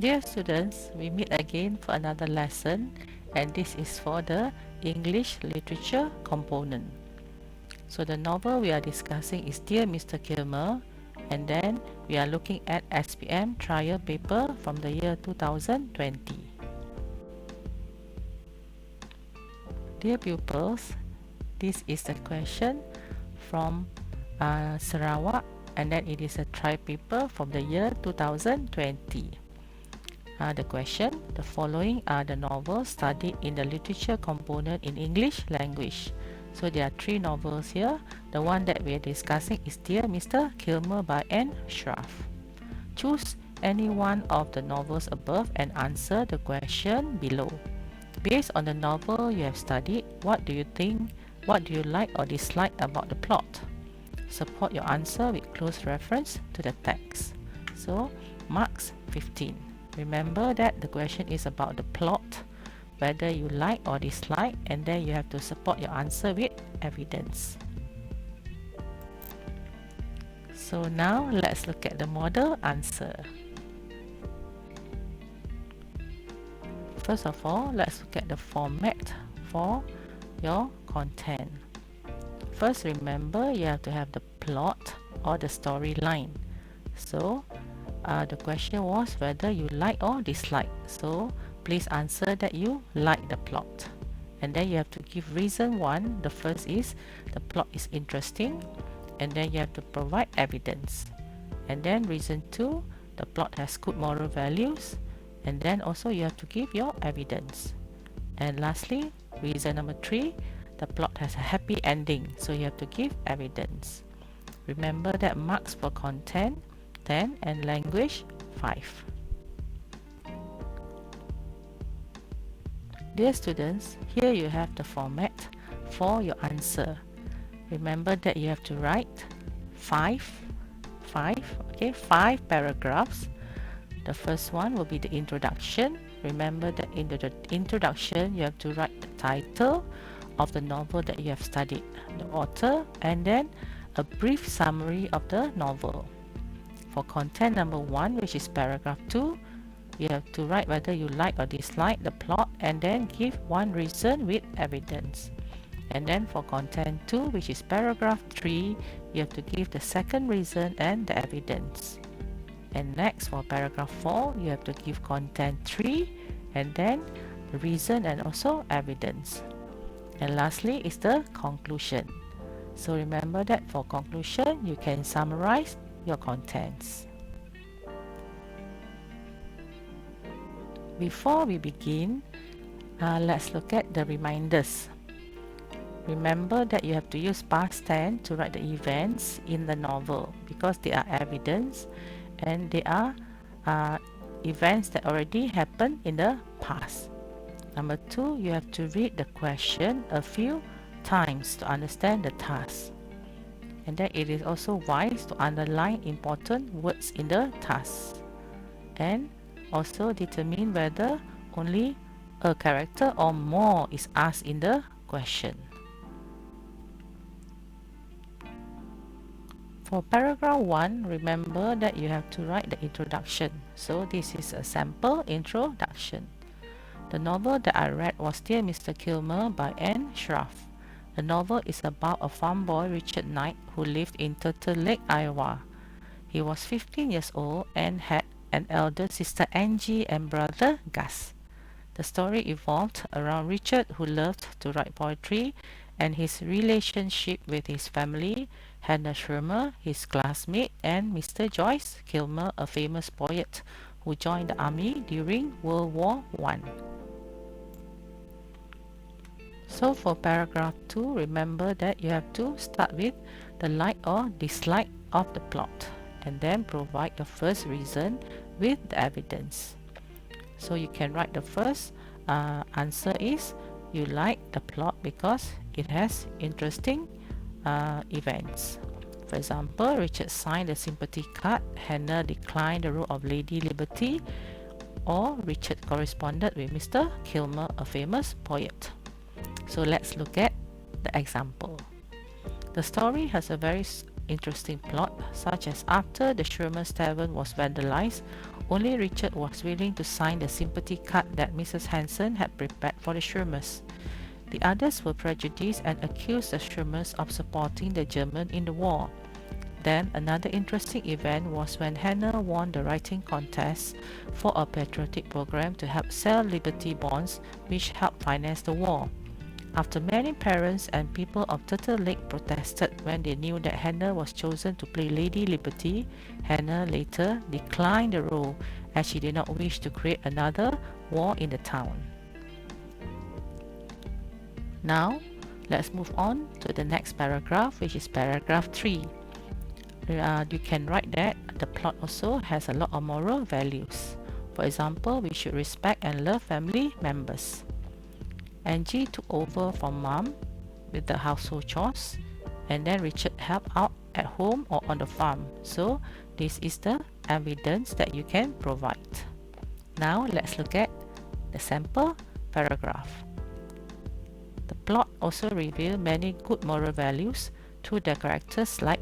Dear students, we meet again for another lesson, and this is for the English literature component. So the novel we are discussing is Dear Mr. Kilmer, and then we are looking at SPM trial paper from the year 2020. Dear pupils, this is the question from Sarawak, and then it is a trial paper from the year 2020. The question: the following are the novels studied in the literature component in English language. So there are three novels here. The one that we are discussing is Dear Mr. Kilmer by Anne Schraff. Choose any one of the novels above and answer the question below. Based on the novel you have studied, what do you think, what do you like or dislike about the plot? Support your answer with close reference to the text. So, marks 15. Remember that the question is about the plot, whether you like or dislike, and then you have to support your answer with evidence. So now let's look at the model answer. First of all, let's look at the format for your content. First, remember you have to have the plot or the storyline. So the question was whether you like or dislike. So please answer that you like the plot. And then you have to give reason one. The first is the plot is interesting. And then you have to provide evidence. And then reason two, the plot has good moral values. And then also you have to give your evidence. And lastly, reason number three, the plot has a happy ending. So you have to give evidence. Remember that marks for content 10 and language 5. Dear students, here you have the format for your answer. Remember that you have to write five paragraphs. The first one will be the introduction. Remember that in the introduction you have to write the title of the novel that you have studied, the author, and then a brief summary of the novel. For content number 1, which is paragraph 2, you have to write whether you like or dislike the plot and then give one reason with evidence. And then for content 2, which is paragraph 3, you have to give the second reason and the evidence. And next, for paragraph 4, you have to give content 3 and then the reason and also evidence. And lastly is the conclusion. So remember that for conclusion, you can summarize your contents. Before we begin, let's look at the reminders. Remember that you have to use past tense to write the events in the novel because they are evidence and they are events that already happened in the past. Number 2, you have to read the question a few times to understand the task. And then it is also wise to underline important words in the task. And also determine whether only a character or more is asked in the question. For paragraph 1, remember that you have to write the introduction. So this is a sample introduction. The novel that I read was Dear Mr. Kilmer by Anne Schraff. The novel is about a farm boy, Richard Knight, who lived in Turtle Lake, Iowa. He was 15 years old and had an elder sister Angie and brother Gus. The story evolved around Richard, who loved to write poetry, and his relationship with his family, Hannah Schirmer, his classmate, and Mr. Joyce Kilmer, a famous poet who joined the army during World War I. So for paragraph 2, remember that you have to start with the like or dislike of the plot and then provide your first reason with the evidence. So you can write the first answer is you like the plot because it has interesting events. For example, Richard signed a sympathy card, Hannah declined the role of Lady Liberty, or Richard corresponded with Mr. Kilmer, a famous poet. So let's look at the example. The story has a very interesting plot, such as after the Sherman's Tavern was vandalized, only Richard was willing to sign the sympathy card that Mrs. Hanson had prepared for the Shermans. The others were prejudiced and accused the Shermans of supporting the Germans in the war. Then another interesting event was when Hannah won the writing contest for a patriotic program to help sell Liberty bonds, which helped finance the war. After many parents and people of Turtle Lake protested when they knew that Hannah was chosen to play Lady Liberty, Hannah later declined the role as she did not wish to create another war in the town. Now, let's move on to the next paragraph, which is paragraph 3. You can write that the plot also has a lot of moral values. For example, we should respect and love family members. Angie took over from Mom with the household chores, and then Richard helped out at home or on the farm. So this is the evidence that you can provide. Now let's look at the sample paragraph. The plot also reveals many good moral values through the characters like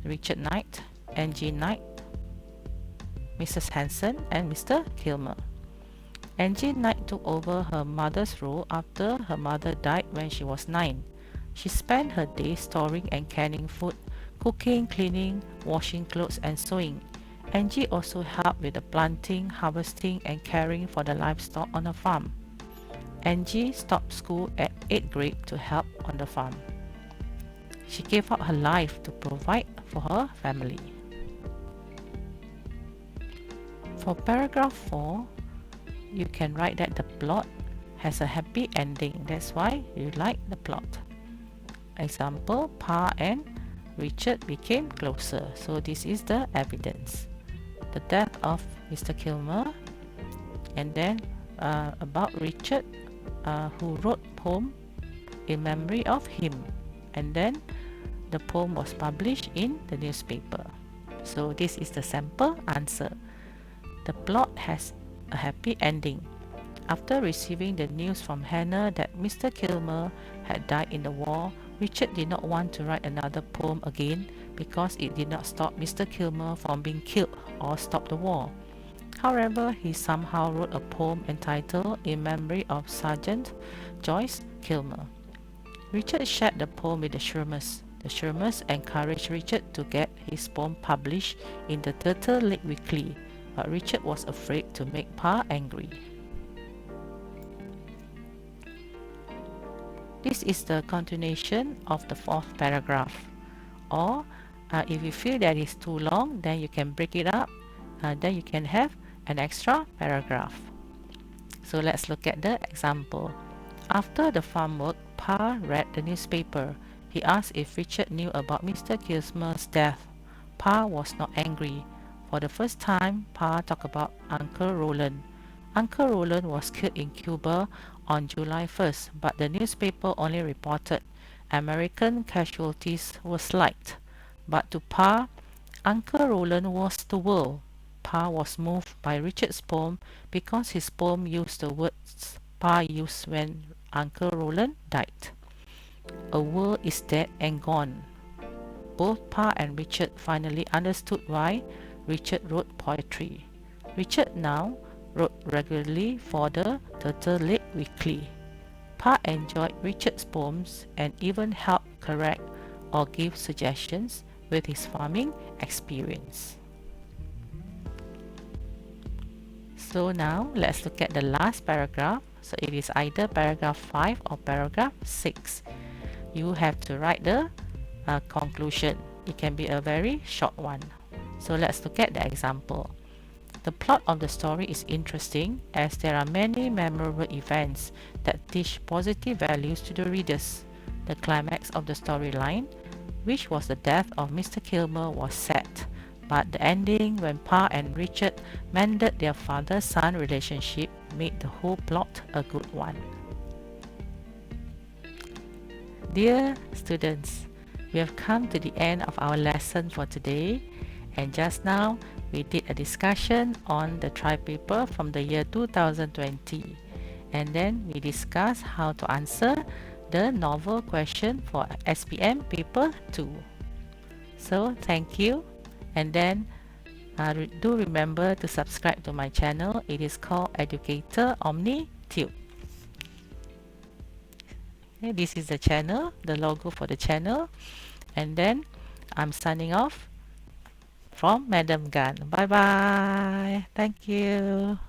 Richard Knight, Angie Knight, Mrs. Hanson, and Mr. Kilmer. Angie Knight took over her mother's role after her mother died when she was 9. She spent her days storing and canning food, cooking, cleaning, washing clothes, and sewing. Angie also helped with the planting, harvesting, and caring for the livestock on the farm. Angie stopped school at 8th grade to help on the farm. She gave up her life to provide for her family. For paragraph 4, you can write that the plot has a happy ending. That's why you like the plot. Example, Pa and Richard became closer. So this is the evidence. The death of Mr. Kilmer, and then about Richard who wrote poem in memory of him, and then the poem was published in the newspaper. So this is the sample answer. The plot has a happy ending. After receiving the news from Hannah that Mr. Kilmer had died in the war, Richard did not want to write another poem again because it did not stop Mr. Kilmer from being killed or stop the war. However, he somehow wrote a poem entitled In Memory of Sergeant Joyce Kilmer. Richard shared the poem with the Shermans. The Shermans encouraged Richard to get his poem published in the Turtle Lake Weekly, but Richard was afraid to make Pa angry. This is the continuation of the 4th paragraph. Or if you feel that is too long, then you can break it up. Then you can have an extra paragraph. So let's look at the example. After the farm work, Pa read the newspaper. He asked if Richard knew about Mr. Kilmer's death. Pa was not angry. For the first time, Pa talked about Uncle Roland. Uncle Roland was killed in Cuba on July 1st, but the newspaper only reported American casualties were slight. But to Pa, Uncle Roland was the world. Pa was moved by Richard's poem because his poem used the words Pa used when Uncle Roland died. A world is dead and gone. Both Pa and Richard finally understood why Richard wrote poetry. Richard now wrote regularly for the Turtle Lake Weekly. Pa enjoyed Richard's poems and even helped correct or give suggestions with his farming experience. So now let's look at the last paragraph. So it is either paragraph 5 or paragraph 6. You have to write the conclusion. It can be a very short one. So let's look at the example. The plot of the story is interesting as there are many memorable events that teach positive values to the readers. The climax of the storyline, which was the death of Mr. Kilmer, was sad, but the ending when Pa and Richard mended their father-son relationship made the whole plot a good one. Dear students, we have come to the end of our lesson for today, and just now we did a discussion on the try paper from the year 2020, and then we discussed how to answer the novel question for SPM paper 2. So thank you, and then do remember to subscribe to my channel. It is called Educator Omni Tube. Okay, this is the channel, the logo for the channel, and then I'm signing off from Madam Gan. Bye bye. Thank you.